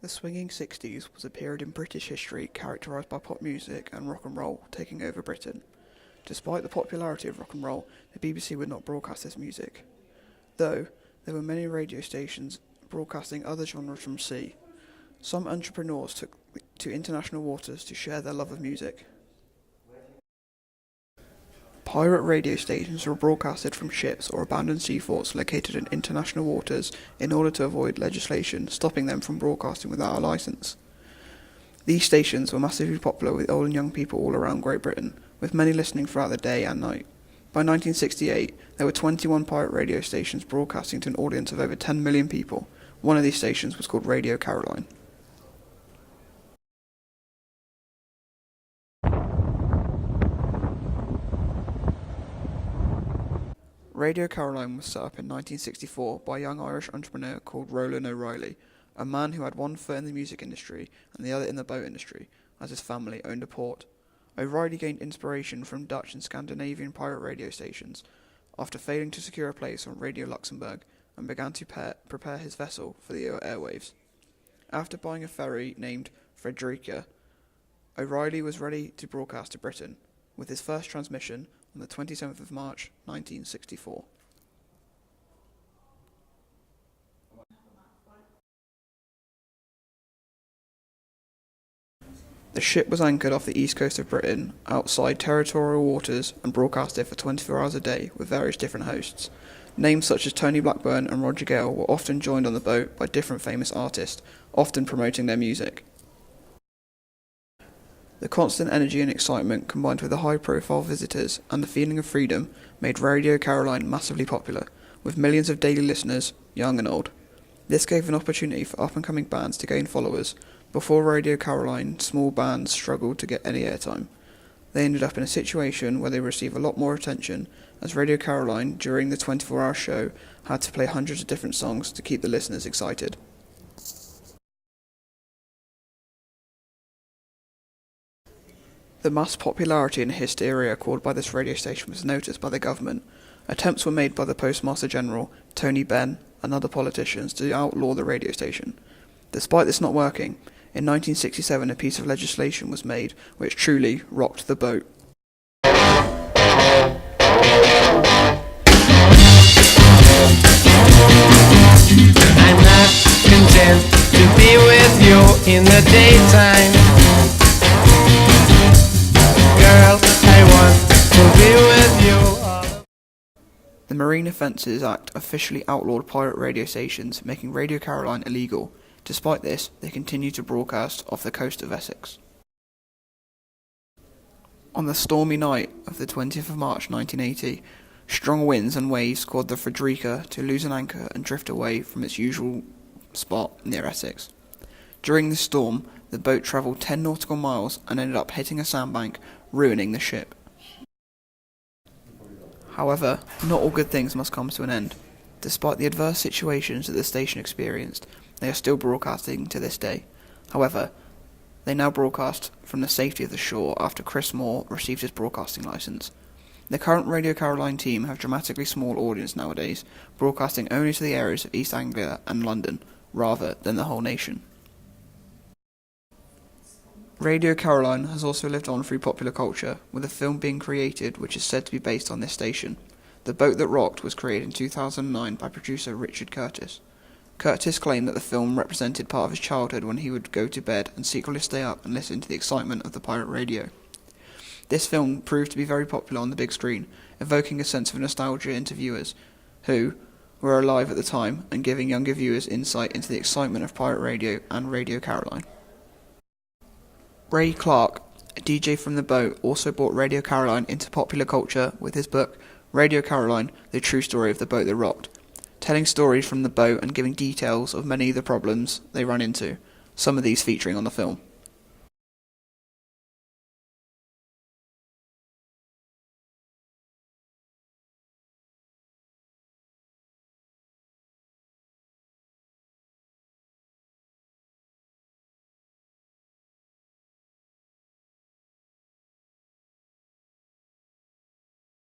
The swinging 60s was a period in British history characterised by pop music and rock and roll taking over Britain. Despite the popularity of rock and roll, the BBC would not broadcast this music, though there were many radio stations broadcasting other genres from sea. Some entrepreneurs took to international waters to share their love of music. Pirate radio stations were broadcasted from ships or abandoned seaforts located in international waters in order to avoid legislation stopping them from broadcasting without a licence. These stations were massively popular with old and young people all around Great Britain, with many listening throughout the day and night. By 1968, there were 21 pirate radio stations broadcasting to an audience of over 10 million people. One of these stations was called Radio Caroline. Radio Caroline was set up in 1964 by a young Irish entrepreneur called Roland O'Reilly, a man who had one foot in the music industry and the other in the boat industry, as his family owned a port. O'Reilly gained inspiration from Dutch and Scandinavian pirate radio stations after failing to secure a place on Radio Luxembourg, and began to prepare his vessel for the airwaves. After buying a ferry named Frederica, O'Reilly was ready to broadcast to Britain, with his first transmission on the 27th of March 1964. The ship was anchored off the east coast of Britain, outside territorial waters, and broadcasted for 24 hours a day with various different hosts. Names such as Tony Blackburn and Roger Gale were often joined on the boat by different famous artists, often promoting their music. The constant energy and excitement, combined with the high-profile visitors and the feeling of freedom, made Radio Caroline massively popular, with millions of daily listeners, young and old. This gave an opportunity for up-and-coming bands to gain followers. Before Radio Caroline, small bands struggled to get any airtime. They ended up in a situation where they received a lot more attention, as Radio Caroline, during the 24-hour show, had to play hundreds of different songs to keep the listeners excited. The mass popularity and hysteria caused by this radio station was noticed by the government. Attempts were made by the Postmaster General, Tony Benn, and other politicians to outlaw the radio station. Despite this not working, in 1967 a piece of legislation was made which truly rocked the boat. I'm not content to be with you in the daytime. Girl, I want to be with you all. The Marine Offences Act officially outlawed pirate radio stations, making Radio Caroline illegal. Despite this, they continued to broadcast off the coast of Essex. On the stormy night of the 20th of March 1980, strong winds and waves caused the Frederica to lose an anchor and drift away from its usual spot near Essex. During the storm, the boat travelled 10 nautical miles and ended up hitting a sandbank, ruining the ship. However, not all good things must come to an end. Despite the adverse situations that the station experienced, they are still broadcasting to this day. However, they now broadcast from the safety of the shore after Chris Moore received his broadcasting licence. The current Radio Caroline team have dramatically small audience nowadays, broadcasting only to the areas of East Anglia and London, rather than the whole nation. Radio Caroline has also lived on through popular culture, with a film being created which is said to be based on this station. The Boat That Rocked was created in 2009 by producer Richard Curtis. Curtis claimed that the film represented part of his childhood when he would go to bed and secretly stay up and listen to the excitement of the pirate radio. This film proved to be very popular on the big screen, evoking a sense of nostalgia into viewers who were alive at the time and giving younger viewers insight into the excitement of pirate radio and Radio Caroline. Ray Clark, a DJ from the boat, also brought Radio Caroline into popular culture with his book Radio Caroline, The True Story of the Boat That Rocked, telling stories from the boat and giving details of many of the problems they ran into, some of these featuring on the film.